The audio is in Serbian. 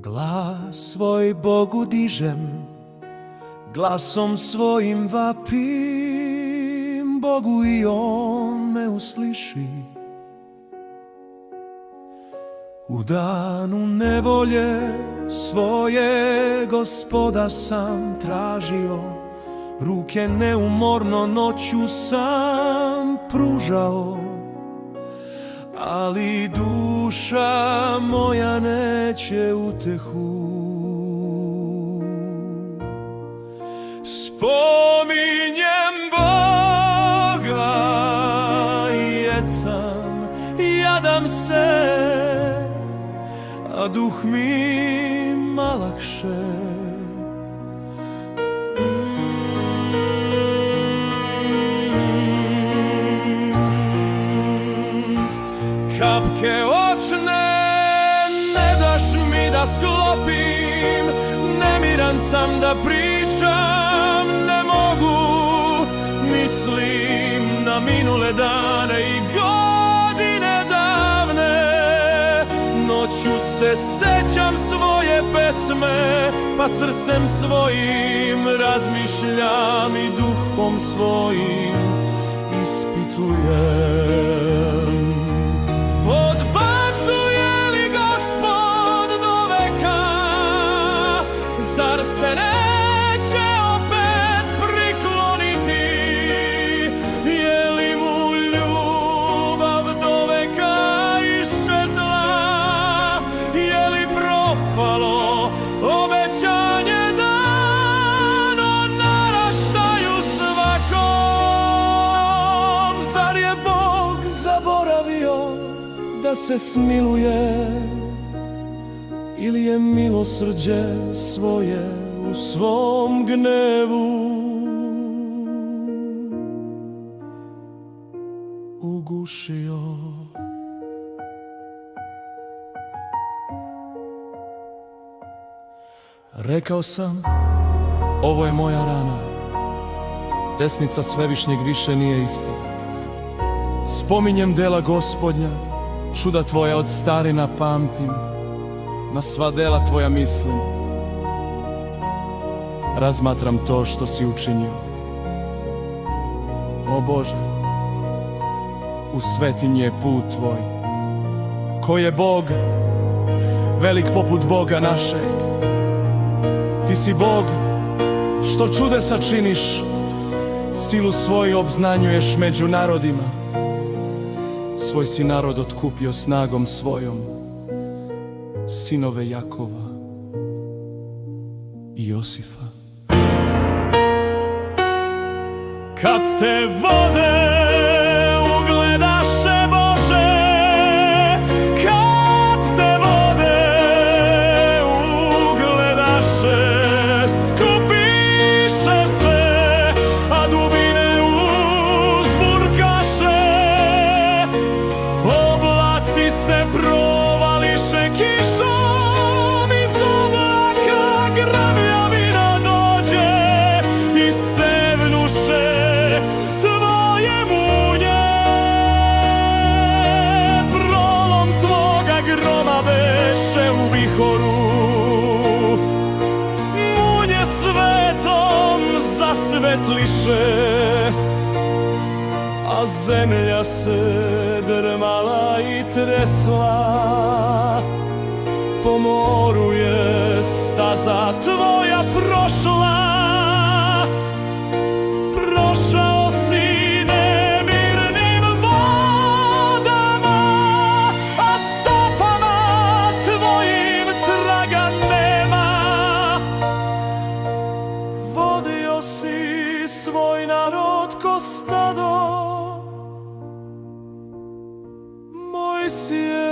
Glas svoj Bogu dižem, glasom svojim vapim Bogu i On me usliši. U danu nevolje svoje Gospoda sam tražio, ruke neumorno noću sam pružao, ali duša moja neće utehu. Spominjem Boga i jecam, jadam se, a duh mi malakše. Kapke očne ne daš mi da sklopim, nemiran sam da pričam, ne mogu. Mislim na minule dane i godine davne, noću se sećam svoje pesme, pa srcem svojim razmišljam i duhom svojim ispitujem. Odbacuje li Gospod do veka? Zar se neće opet prikloniti? Je li mu ljubav do veka iščezla? Je li propalo obećanje dano naraštaju svakom? Zar je Bog zaboravio da se smiluje, ili je milosrđe svoje u svom gnevu ugušio? Rekao sam, ovo je moja rana, desnica Svevišnjeg više nije ista. Spominjem dela Gospodnja, čuda Tvoja od starina pamtim, na sva dela Tvoja mislim. Razmatram to što si učinio. O Bože, u svetinji je put Tvoj. Ko je Bog, velik poput Boga našeg? Ti si Bog, što čudesa činiš, silu svoju obznanjuješ među narodima. Svoj si narod otkupio snagom svojom, sinove Jakova i Josifa. Kad te vode ugledaše Bože, kad te vode ugledaše, skupiše se, a dubine uzburkaše. Oblaci se provališe kišom, iz oblaka gramljavina dođe i sevnuše Tvoje munje. Prolom Tvoga groma beše u vihoru, munje svetom zasvetliše, a zemlja se drmala i tresla. Po moru je staza Tvoja prošla, prošao si nemirnim vodama, a stopama Tvojim traga nema. Vodio si svoj narod ko stado, Mojsije